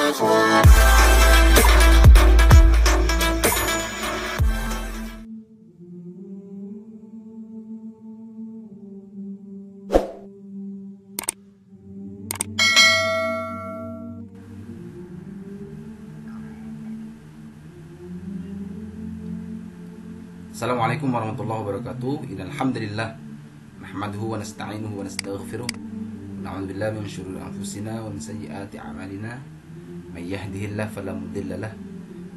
Assalamualaikum warahmatullahi wabarakatuh. Innal hamdalillah nahmaduhu wa nasta'inuhu wa nastaghfiruh. Na'udzu billahi min syururi anfusina wa min sayyiati a'malina. May yahdihillahu fala mudilla lahu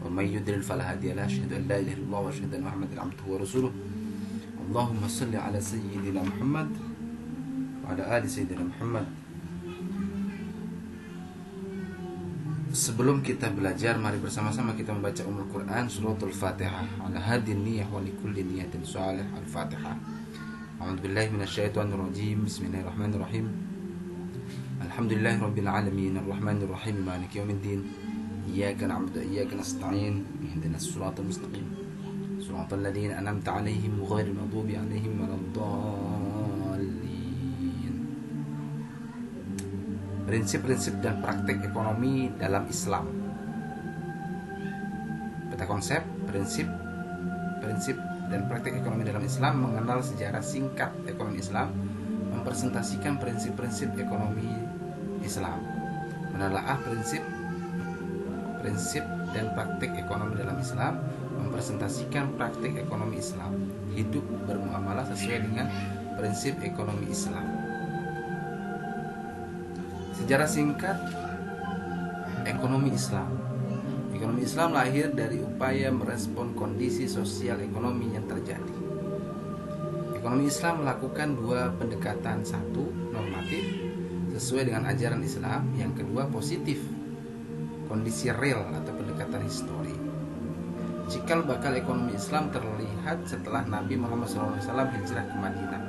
wa may yudlil fala hadiya lahu. Asyhadu an la ilaha illallah wa asyhadu anna Muhammadan abduhu wa rasuluh. Allahumma shalli ala sayyidina Muhammad wa ala ali sayyidina Muhammad. Sebelum kita belajar, mari bersama-sama kita membaca Ummul Quran Suratul Fatihah. Ala hadin niyah wa likulli niyatin shalih. Al-Fatihah. A'udzubillahi minasyaitonir rajim. Bismillahirrahmanirrahim. Alhamdulillahi rabbil alamin, arrahmanir rahim, maliki yaumiddin. Iyyaka na'budu wa iyyaka nasta'in. Ihdinas siratal mustaqim. Siratal ladzina an'amta 'alaihim ghairil maghdubi 'alaihim waladdallin. Prinsip-prinsip dan praktik ekonomi dalam Islam. Peta konsep, prinsip dan praktik ekonomi dalam Islam, mengenal sejarah singkat ekonomi Islam, mempresentasikan prinsip-prinsip ekonomi Islam, menelaah prinsip dan praktik ekonomi dalam Islam, mempresentasikan praktik ekonomi Islam, hidup bermuamalah sesuai dengan prinsip ekonomi Islam. Sejarah singkat ekonomi Islam. Ekonomi Islam lahir dari upaya merespon kondisi sosial ekonomi yang terjadi. Ekonomi Islam melakukan dua pendekatan, satu normatif sesuai dengan ajaran Islam, yang kedua positif, kondisi real atau pendekatan histori. Cikal bakal ekonomi Islam terlihat setelah Nabi Muhammad SAW hijrah ke Madinah.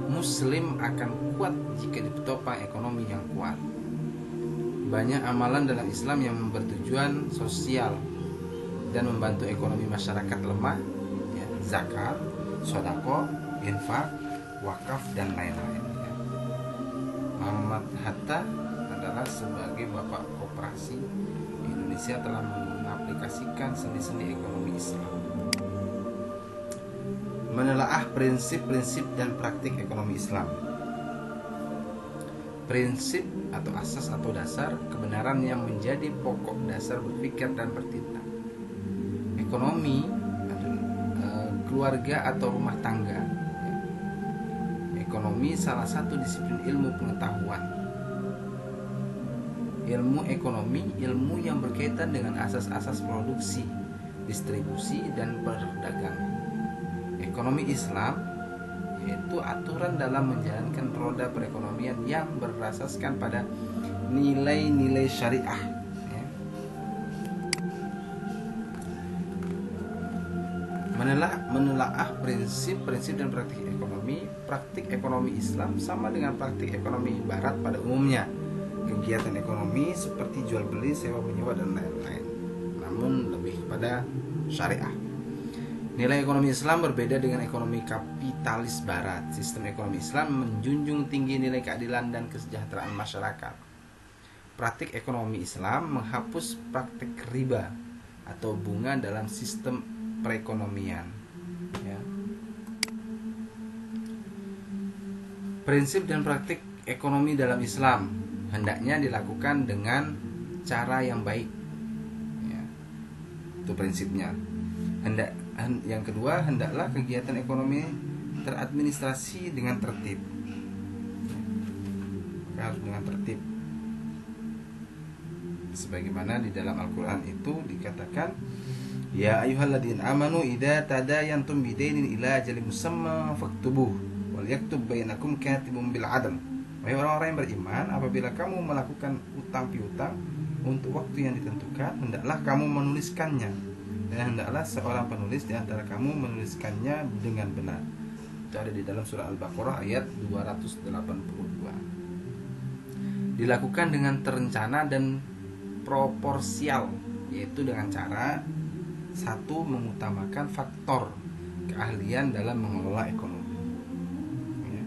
Muslim akan kuat jika ditopang ekonomi yang kuat. Banyak amalan dalam Islam yang bertujuan sosial dan membantu ekonomi masyarakat lemah, ya, zakat, sedekah, infak, wakaf, dan lain-lain. Ya. Muhammad Hatta adalah sebagai bapak koperasi Indonesia telah mengaplikasikan sendi-sendi ekonomi Islam. Menelaah prinsip-prinsip dan praktik ekonomi Islam. Prinsip atau asas atau dasar kebenaran yang menjadi pokok dasar berpikir dan bertindak. Ekonomi adalah keluarga atau rumah tangga. Ekonomi salah satu disiplin ilmu pengetahuan. Ilmu ekonomi, ilmu yang berkaitan dengan asas-asas produksi, distribusi, dan perdagangan. Ekonomi Islam yaitu aturan dalam menjalankan roda perekonomian yang berasaskan pada nilai-nilai syariah, ya. Menelaah prinsip-prinsip dan praktik ekonomi Islam sama dengan praktik ekonomi Barat pada umumnya. Kegiatan ekonomi seperti jual beli, sewa menyewa, dan lain-lain, namun lebih pada syariah. Nilai ekonomi Islam berbeda dengan ekonomi kapitalis Barat. Sistem ekonomi Islam menjunjung tinggi nilai keadilan dan kesejahteraan masyarakat. Praktik ekonomi Islam menghapus praktik riba atau bunga dalam sistem perekonomian. Ya. Prinsip dan praktik ekonomi dalam Islam hendaknya dilakukan dengan cara yang baik. Ya. Itu prinsipnya. Yang kedua, hendaklah kegiatan ekonomi teradministrasi dengan tertib. Harus dengan tertib. Sebagaimana di dalam Al-Quran itu dikatakan, ya ayyuhalladzina amanu idza tadayantum bidainin ila ajalin musamma faktubuh wal yaktub bainakum katibun bil 'adl. Wahai orang-orang yang beriman, apabila kamu melakukan utang piutang untuk waktu yang ditentukan, hendaklah kamu menuliskannya. Dan hendaklah seorang penulis di antara kamu menuliskannya dengan benar. Itu ada di dalam surah Al-Baqarah ayat 282. Dilakukan dengan terencana dan proporsial, yaitu dengan cara satu, mengutamakan faktor keahlian dalam mengelola ekonomi, ya.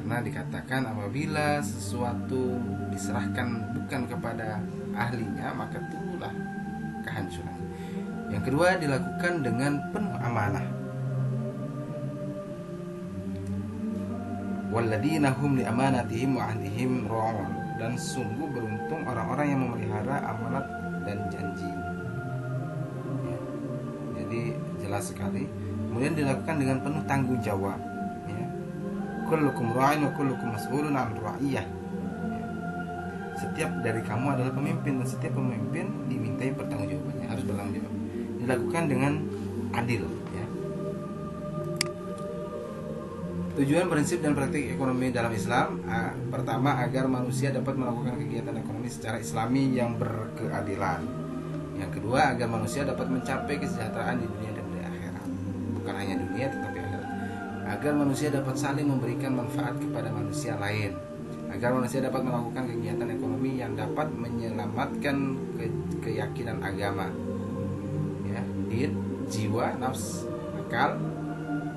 Karena dikatakan apabila sesuatu diserahkan bukan kepada ahlinya, maka tunggulah kehancuran. Yang kedua, dilakukan dengan penuh amanah. Walladzina hum li amanatihim wa ahdihim ra'un. Dan sungguh beruntung orang-orang yang memelihara amanat dan janji. Ya. Jadi jelas sekali. Kemudian dilakukan dengan penuh tanggung jawab. Ya. Kullukum ra'in wa kullukum mas'ulun 'an ra'iyah. Ya. Setiap dari kamu adalah pemimpin, dan setiap pemimpin dimintai pertanggungjawabannya, harus bertanggung jawab. Dilakukan dengan adil. Ya. Tujuan, prinsip, dan praktik ekonomi dalam Islam. Pertama, agar manusia dapat melakukan kegiatan ekonomi secara islami yang berkeadilan. Yang kedua, agar manusia dapat mencapai kesejahteraan di dunia dan di akhirat. Bukan hanya dunia tetapi akhirat. Agar manusia dapat saling memberikan manfaat kepada manusia lain. Agar manusia dapat melakukan kegiatan ekonomi yang dapat menyelamatkan keyakinan agama, ya, din, jiwa, nafs, akal,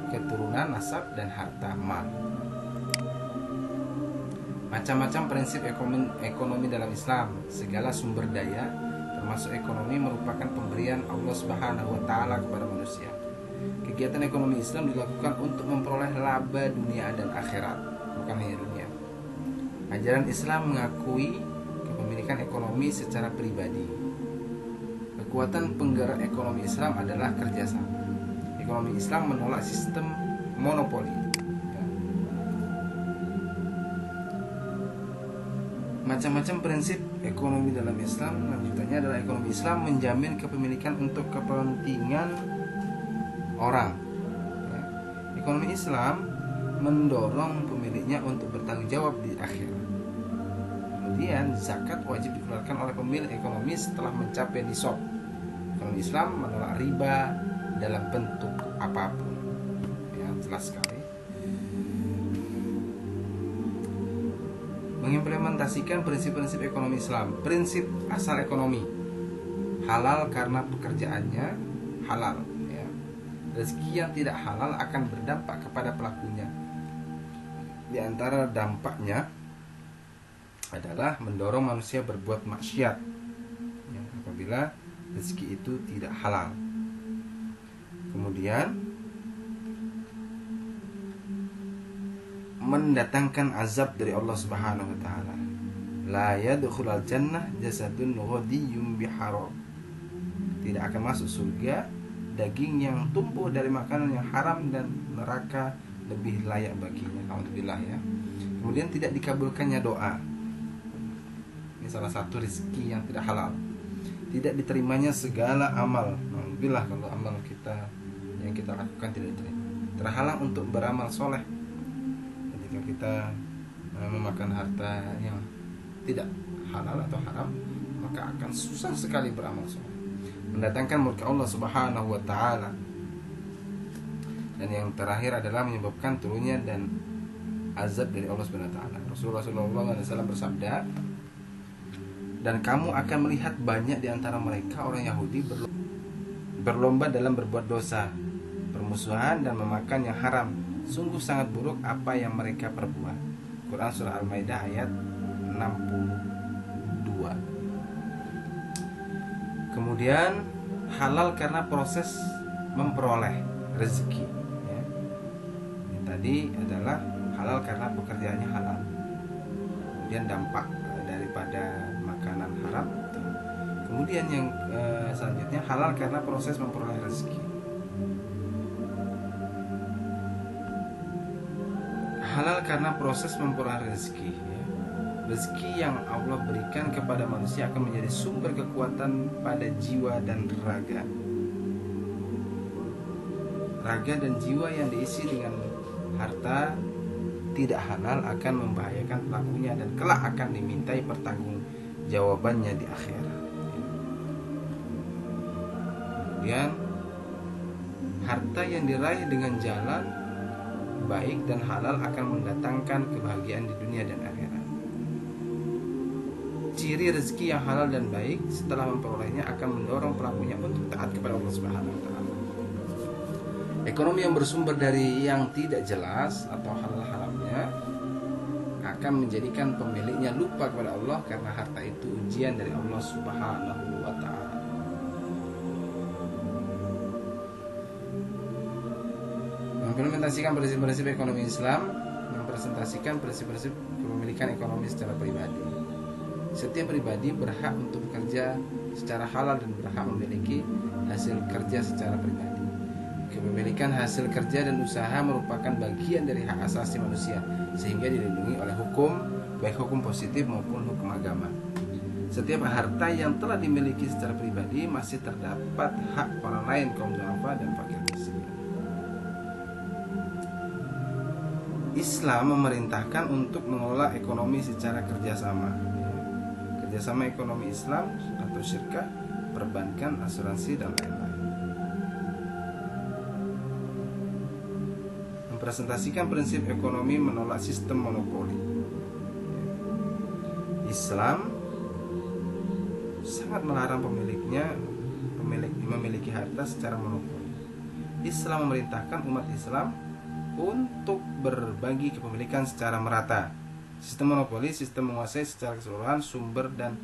keturunan, nasab, dan harta mal. Macam-macam prinsip ekonomi dalam Islam. Segala sumber daya termasuk ekonomi merupakan pemberian Allah Subhanahu wa taala kepada manusia. Kegiatan ekonomi Islam dilakukan untuk memperoleh laba dunia dan akhirat, bukan hanya dunia. Ajaran Islam mengakui kepemilikan ekonomi secara pribadi. Kekuatan penggerak ekonomi Islam adalah kerjasama. Ekonomi Islam menolak sistem monopoli. Macam-macam prinsip ekonomi dalam Islam. Lanjutannya adalah ekonomi Islam menjamin kepemilikan untuk kepentingan orang. Ekonomi Islam mendorong pemiliknya untuk bertanggung jawab di akhirat. Kemudian zakat wajib dikeluarkan oleh pemilik ekonomi setelah mencapai nisab. Ekonomi Islam menolak riba dalam bentuk apapun. Ya, jelas sekali. Mengimplementasikan prinsip-prinsip ekonomi Islam. Prinsip asal ekonomi: halal karena pekerjaannya halal. Ya. Rezeki yang tidak halal akan berdampak kepada pelakunya. Di antara dampaknya adalah mendorong manusia berbuat maksiat, ya, apabila rezeki itu tidak halal. Kemudian mendatangkan azab dari Allah Subhanahu wa taala. La yadkhulul jannah jasadun ghadiyyun biharam. Tidak akan masuk surga daging yang tumbuh dari makanan yang haram, dan neraka lebih layak baginya. Alhamdulillah, ya. Kemudian tidak dikabulkannya doa. Ini salah satu rezeki yang tidak halal. Tidak diterimanya segala amal. Alhamdulillah kalau amal kita yang kita lakukan tidak diterima. Terhalang untuk beramal soleh. Ketika kita memakan harta yang tidak halal atau haram, maka akan susah sekali beramal soleh. Mendatangkan murka Allah Subhanahu wa taala. Dan yang terakhir adalah menyebabkan turunnya dan azab dari Allah Subhanahu wa taala. Rasulullah SAW bersabda, dan kamu akan melihat banyak di antara mereka orang Yahudi berlomba dalam berbuat dosa, permusuhan, dan memakan yang haram. Sungguh sangat buruk apa yang mereka perbuat. Quran surah Al-Maidah ayat 62. Kemudian halal karena proses memperoleh rezeki, ya. Ini tadi adalah halal karena pekerjaannya halal. Kemudian dampak daripada makanan haram. Kemudian yang selanjutnya halal karena proses memperoleh rezeki. Halal karena proses memperoleh rezeki, ya. Rezeki yang Allah berikan kepada manusia akan menjadi sumber kekuatan pada jiwa dan raga. Raga dan jiwa yang diisi dengan harta tidak halal akan membahayakan pelakunya dan kelak akan dimintai pertanggungjawabannya di akhirat. Kemudian harta yang diraih dengan jalan baik dan halal akan mendatangkan kebahagiaan di dunia dan akhirat. Ciri rezeki yang halal dan baik setelah memperolehnya akan mendorong pelakunya untuk taat kepada Allah Subhanahu wa taala. Ekonomi yang bersumber dari yang tidak jelas atau halal haramnya akan menjadikan pemiliknya lupa kepada Allah, karena harta itu ujian dari Allah Subhanahu wa ta'ala. Mengimplementasikan prinsip-prinsip ekonomi Islam mempresentasikan prinsip-prinsip kepemilikan ekonomi secara pribadi. Setiap pribadi berhak untuk bekerja secara halal dan berhak memiliki hasil kerja secara pribadi. Kepemilikan hasil kerja dan usaha merupakan bagian dari hak asasi manusia, sehingga dilindungi oleh hukum, baik hukum positif maupun hukum agama. Setiap harta yang telah dimiliki secara pribadi masih terdapat hak orang lain, kaum duafa dan fakir miskin. Islam memerintahkan untuk mengelola ekonomi secara kerjasama. Kerjasama ekonomi Islam atau syirkah, perbankan, asuransi, dan lain-lain. Mempresentasikan prinsip ekonomi menolak sistem monopoli. Islam sangat melarang pemiliknya memiliki harta secara monopoli. Islam memerintahkan umat Islam untuk berbagi kepemilikan secara merata. Sistem monopoli, sistem menguasai secara keseluruhan sumber dan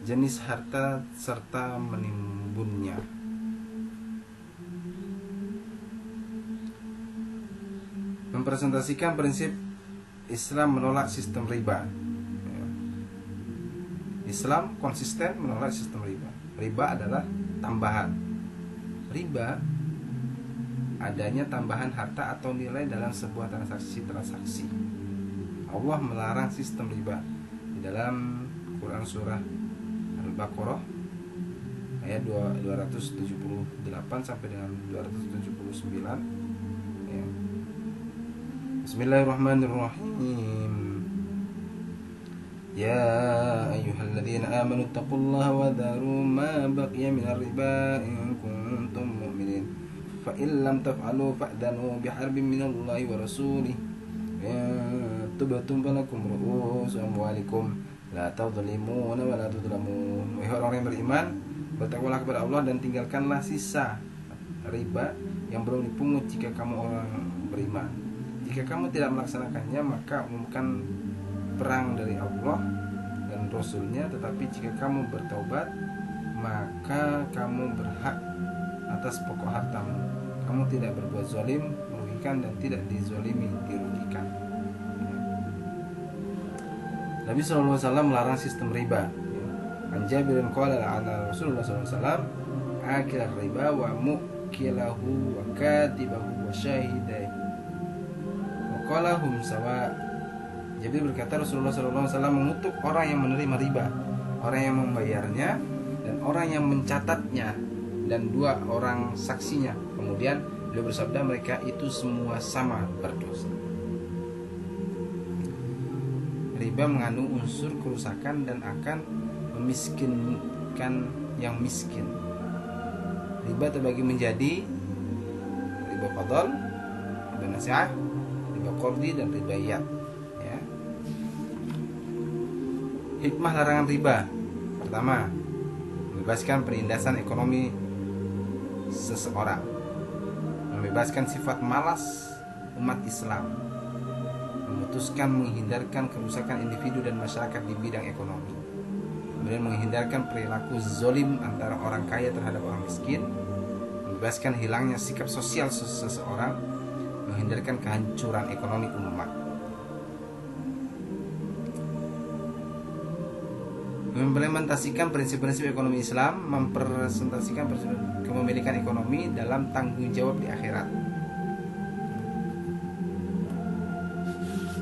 jenis harta serta menimbunnya. Mempresentasikan prinsip Islam menolak sistem riba. Islam konsisten menolak sistem riba. Riba adalah tambahan. Riba adanya tambahan harta atau nilai dalam sebuah transaksi. Allah melarang sistem riba di dalam Quran surah Al-Baqarah ayat 278 sampai dengan 279. Ya. Bismillahirrahmanirrahim. Ya ayyuhalladzina amanu taqullaha wa dharu ma baqiya minar riba in kuntum mu'minin. Fa in lam taf'alu fa'dhanu biharbin minallahi wa rasulih. Tubtum falakum ru'usu amwalikum la tadhlimuna wa la tudlamun. Wahai orang yang beriman, bertakwalah kepada Allah dan tinggalkanlah sisa riba yang belum dipungut jika kamu orang beriman. Jika kamu tidak melaksanakannya, maka umumkan perang dari Allah dan Rasulnya. Tetapi jika kamu bertaubat, maka kamu berhak atas pokok hartamu. Kamu tidak berbuat zalim, merugikan, dan tidak dizalimi, dirugikan. Nabi SAW melarang sistem riba. An Jabirin qala la'ana Rasulullah SAW akil riba wa mukilahu wa katibahu wa syahidai wa qala hum sawa. Jabir berkata, Rasulullah SAW mengutuk orang yang menerima riba, orang yang membayarnya, dan orang yang mencatatnya, dan dua orang saksinya. Kemudian beliau bersabda, mereka itu semua sama berdosa. Riba mengandung unsur kerusakan dan akan memiskinkan yang miskin. Riba terbagi menjadi riba fadl, riba nasi'ah, riba qardi, dan riba iyad. Ya. Hikmah larangan riba. Pertama, membebaskan penindasan ekonomi seseorang, membebaskan sifat malas umat Islam, memutuskan menghindarkan kerusakan individu dan masyarakat di bidang ekonomi, kemudian menghindarkan perilaku zalim antara orang kaya terhadap orang miskin, membebaskan hilangnya sikap sosial seseorang, menghindarkan kehancuran ekonomi umat. Mengimplementasikan prinsip-prinsip ekonomi Islam, mempresentasikan prinsip kepemilikan ekonomi dalam tanggung jawab di akhirat.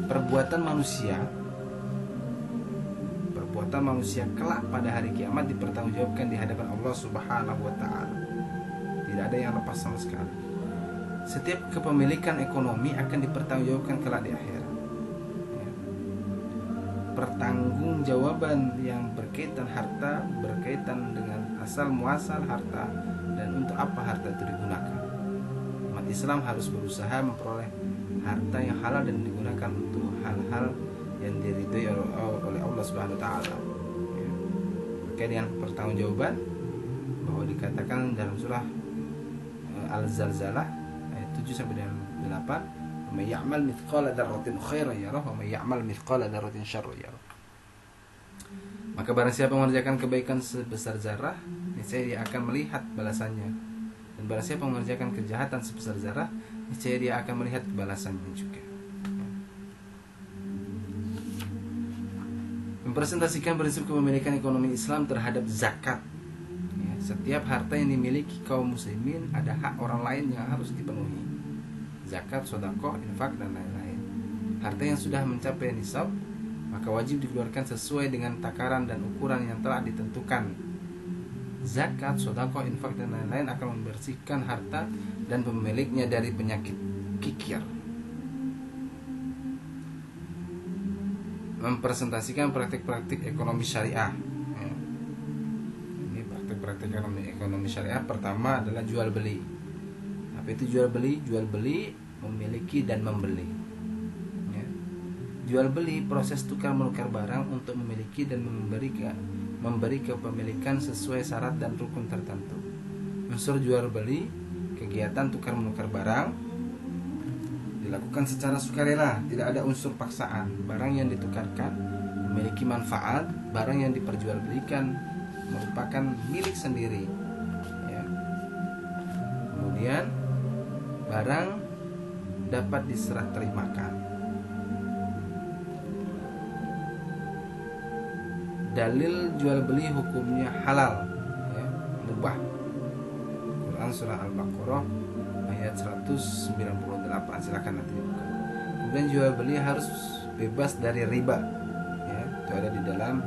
Perbuatan manusia kelak pada hari kiamat dipertanggungjawabkan di hadapan Allah Subhanahu wa ta'ala. Tidak ada yang lepas sama sekali. Setiap kepemilikan ekonomi akan dipertanggungjawabkan kelak di akhirat. Pertanggungjawaban yang berkaitan harta berkaitan dengan asal muasal harta dan untuk apa harta itu digunakan. Umat Islam harus berusaha memperoleh harta yang halal dan digunakan untuk hal-hal yang diridhoi oleh Allah Subhanahu wa taala. Terkait dengan pertanggungjawaban bahwa dikatakan dalam surah Al-Zalzalah ayat 7 sampai dengan 8, "May ya'mal mithqala dzarratin khairan yarah, wa may ya'mal mithqala dzarratin syarran yarah." Maka barang siapa mengerjakan kebaikan sebesar zarah, niscaya dia akan melihat balasannya. Dan barang siapa mengerjakan kejahatan sebesar zarah, niscaya dia akan melihat balasannya juga. Mempresentasikan prinsip kepemilikan ekonomi Islam terhadap zakat. Setiap harta yang dimiliki kaum muslimin ada hak orang lain yang harus dipenuhi. Zakat, sedekah, infak, dan lain-lain. Harta yang sudah mencapai nisab maka wajib dikeluarkan sesuai dengan takaran dan ukuran yang telah ditentukan. Zakat, sedekah, infak, dan lain-lain akan membersihkan harta dan pemiliknya dari penyakit kikir. Mempresentasikan praktik-praktik ekonomi syariah. Ini praktik-praktik ekonomi syariah. Pertama adalah jual beli. Apa itu jual beli? Jual beli memiliki dan membeli. Jual beli proses tukar menukar barang untuk memiliki dan memberi kepemilikan sesuai syarat dan rukun tertentu. Unsur jual beli, kegiatan tukar menukar barang dilakukan secara sukarela, tidak ada unsur paksaan. Barang yang ditukarkan memiliki manfaat, barang yang diperjualbelikan merupakan milik sendiri. Kemudian barang dapat diserah terimakan. Dalil jual beli hukumnya halal, mubah. Quran surah Al-Baqarah ayat 198. Silakan nanti dibuka. Kemudian jual beli harus bebas dari riba. Itu ada di dalam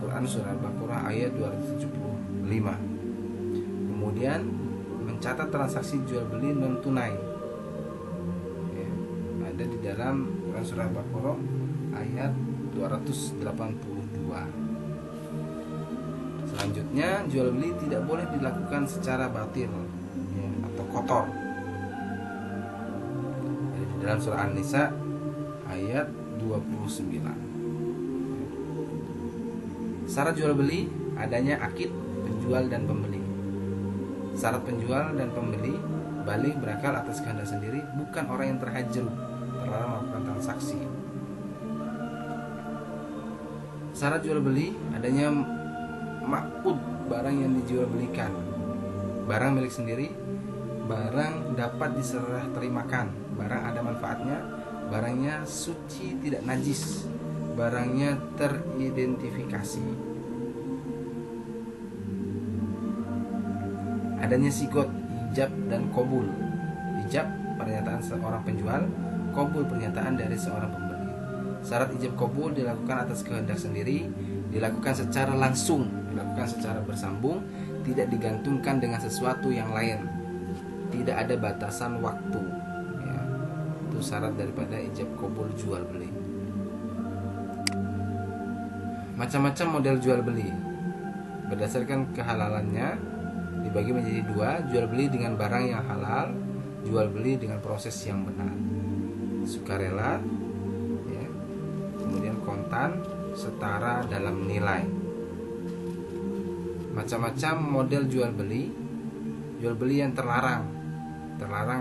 Quran surah Al-Baqarah ayat 275. Kemudian mencatat transaksi jual beli non tunai. Ada di dalam Quran surah Al-Baqarah ayat 282. Selanjutnya, jual beli tidak boleh dilakukan secara batil atau kotor. Jadi di dalam surah An-Nisa ayat 29. Syarat jual beli adanya akid penjual dan pembeli. Syarat penjual dan pembeli balik berakal atas kehendak sendiri, bukan orang yang terlarang melakukan transaksi. Syarat jual beli adanya ma'qud, barang yang dijual belikan, barang milik sendiri, barang dapat diserah terimakan, barang ada manfaatnya, barangnya suci tidak najis, barangnya teridentifikasi. Adanya sigot, ijab dan qabul. Ijab pernyataan seorang penjual, qabul pernyataan dari seorang pembeli. Syarat ijab qabul dilakukan atas kehendak sendiri, dilakukan secara langsung, dilakukan secara bersambung, tidak digantungkan dengan sesuatu yang lain, tidak ada batasan waktu. Itu syarat daripada ijab qabul jual beli. Macam-macam model jual beli berdasarkan kehalalannya dibagi menjadi dua: jual beli dengan barang yang halal, jual beli dengan proses yang benar. Sukarela, kemudian kontan, setara dalam nilai. Macam-macam model jual beli yang terlarang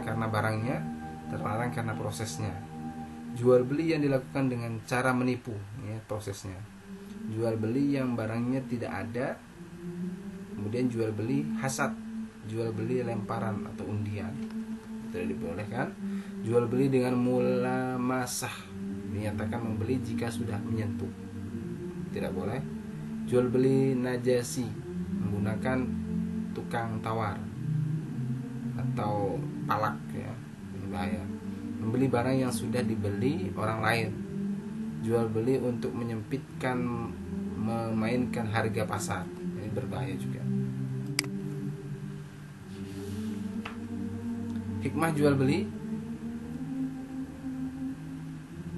karena barangnya, terlarang karena prosesnya. Jual beli yang dilakukan dengan cara menipu, prosesnya. Jual beli yang barangnya tidak ada. Kemudian jual beli hasad, jual beli lemparan atau undian, tidak dibolehkan. Jual beli dengan mulamasah, menyatakan membeli jika sudah menyentuh, tidak boleh. Jual beli najasi, menggunakan tukang tawar atau palak, ini bahaya. Membeli barang yang sudah dibeli orang lain. Jual beli untuk menyempitkan, memainkan harga pasar, ini berbahaya juga. Hikmah jual beli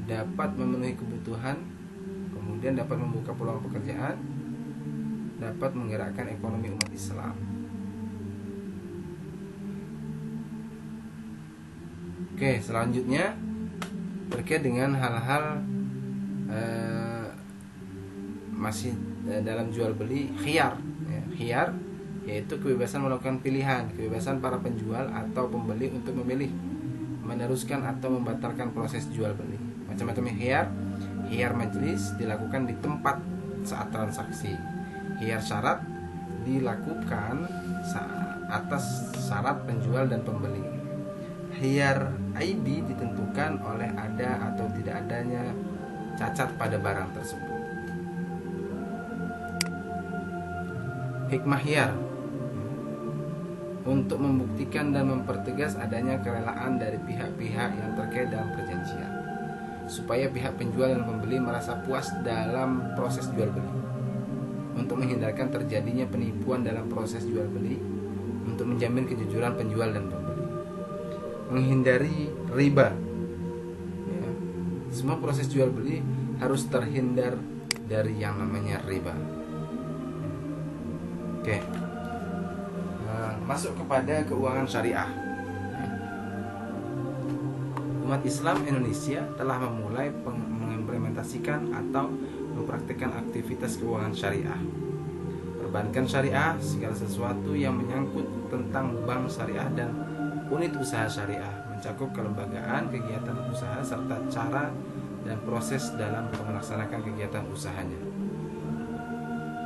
dapat memenuhi kebutuhan, kemudian dapat membuka peluang pekerjaan, dapat menggerakkan ekonomi umat Islam. Oke, selanjutnya terkait dengan hal-hal masih dalam jual beli, khiyar. Khiyar yaitu kebebasan melakukan pilihan, kebebasan para penjual atau pembeli untuk memilih meneruskan atau membatalkan proses jual beli. Macam-macam hiyar majelis dilakukan di tempat saat transaksi. Hiyar syarat dilakukan atas syarat penjual dan pembeli. Hiyar aibi ditentukan oleh ada atau tidak adanya cacat pada barang tersebut. Hikmah hiyar untuk membuktikan dan mempertegas adanya kerelaan dari pihak-pihak yang terkait dalam perjanjian, supaya pihak penjual dan pembeli merasa puas dalam proses jual beli, untuk menghindarkan terjadinya penipuan dalam proses jual beli, untuk menjamin kejujuran penjual dan pembeli, menghindari riba. Ya, semua proses jual beli harus terhindar dari yang namanya riba. Oke. Masuk kepada keuangan syariah. Umat Islam Indonesia telah memulai mengimplementasikan atau mempraktikkan aktivitas keuangan syariah. Perbankan syariah, segala sesuatu yang menyangkut tentang bank syariah dan unit usaha syariah, mencakup kelembagaan, kegiatan usaha, serta cara dan proses dalam melaksanakan kegiatan usahanya.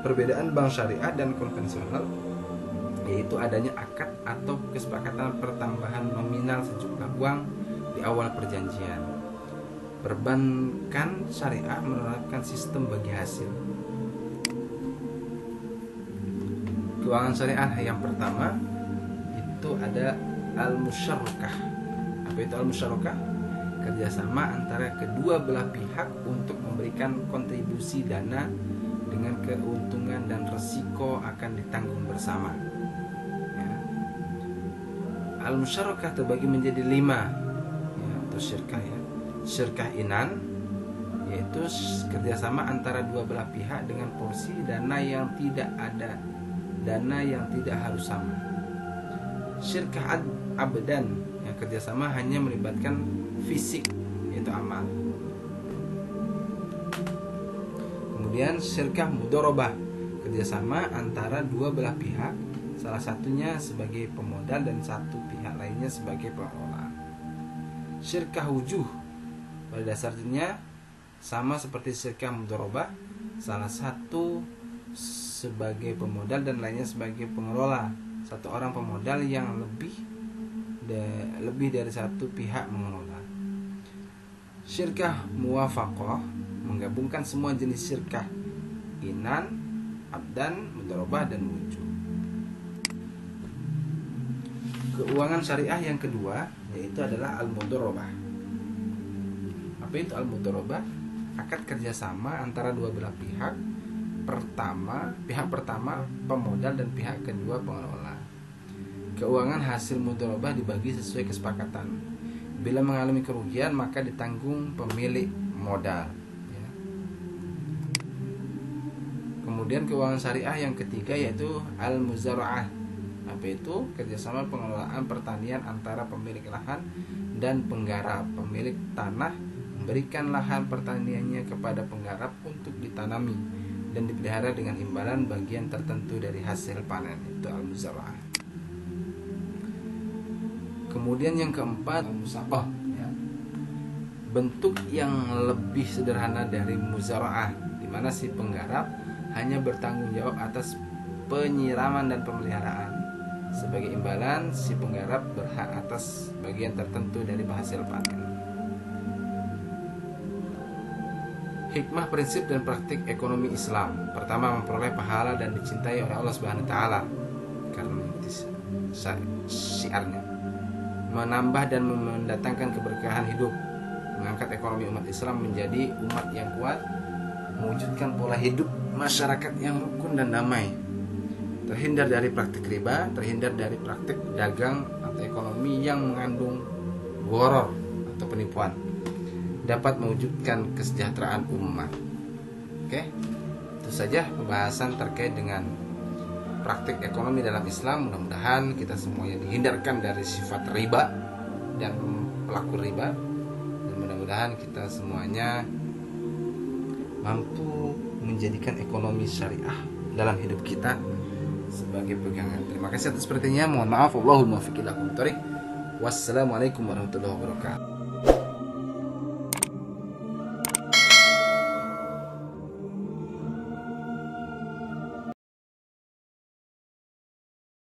Perbedaan bank syariah dan konvensional yaitu adanya akad atau kesepakatan pertambahan nominal sejumlah uang di awal perjanjian. Perbankan syariah menerapkan sistem bagi hasil. Keuangan syariah yang pertama itu ada al-musyarakah. Apa itu al-musyarakah? Kerjasama antara kedua belah pihak untuk memberikan kontribusi dana dengan keuntungan dan resiko akan ditanggung bersama. Al-musyarakah terbagi menjadi 5 ya, atau syirkah ya. Syirkah inan yaitu kerjasama antara dua belah pihak dengan porsi dana yang tidak harus sama. Syirkah abdan yang kerjasama hanya melibatkan fisik yaitu amal. Kemudian syirkah mudharabah, kerjasama antara dua belah pihak, salah satunya sebagai pemodal dan satu pihak lainnya sebagai pengelola. Syirkah wujuh pada dasarnya sama seperti syirkah mudharabah, salah satu sebagai pemodal dan lainnya sebagai pengelola. Satu orang pemodal yang lebih dari satu pihak mengelola. Syirkah muwafaqah menggabungkan semua jenis syirkah inan, abdan, mudharabah dan wujuh. Keuangan syariah yang kedua yaitu adalah al-mudharabah. Apa itu al-mudharabah? Akad kerjasama antara dua belah pihak. Pihak pertama pemodal dan pihak kedua pengelola. Keuangan hasil mudharabah dibagi sesuai kesepakatan. Bila mengalami kerugian maka ditanggung pemilik modal. Ya. Kemudian keuangan syariah yang ketiga yaitu al-muzara'ah. Apa itu? Kerjasama pengelolaan pertanian antara pemilik lahan dan penggarap. Pemilik tanah memberikan lahan pertaniannya kepada penggarap untuk ditanami dan dipelihara dengan imbalan bagian tertentu dari hasil panen. Itu al-muzara'ah. Kemudian yang keempat al-musaqah, ya. Bentuk yang lebih sederhana dari muzara'ah, di mana si penggarap hanya bertanggung jawab atas penyiraman dan pemeliharaan. Sebagai imbalan, si penggarap berhak atas bagian tertentu dari hasil panen. Hikmah, prinsip dan praktik ekonomi Islam. Pertama, memperoleh pahala dan dicintai oleh Allah Subhanahu wa taala karena mengikuti syiarnya. Menambah dan mendatangkan keberkahan hidup. Mengangkat ekonomi umat Islam menjadi umat yang kuat, mewujudkan pola hidup masyarakat yang rukun dan damai. Terhindar dari praktik riba, terhindar dari praktik dagang atau ekonomi yang mengandung gharar atau penipuan. Dapat mewujudkan kesejahteraan umat. Oke, itu saja pembahasan terkait dengan praktik ekonomi dalam Islam. Mudah-mudahan kita semuanya dihindarkan dari sifat riba dan pelaku riba, dan mudah-mudahan kita semuanya mampu menjadikan ekonomi syariah dalam hidup kita sebagai pegangan. Terima kasih atas perhatiannya. Mohon maaf. Wallahul muwaffiq ila aqwamit thoriq. Wassalamualaikum warahmatullahi wabarakatuh.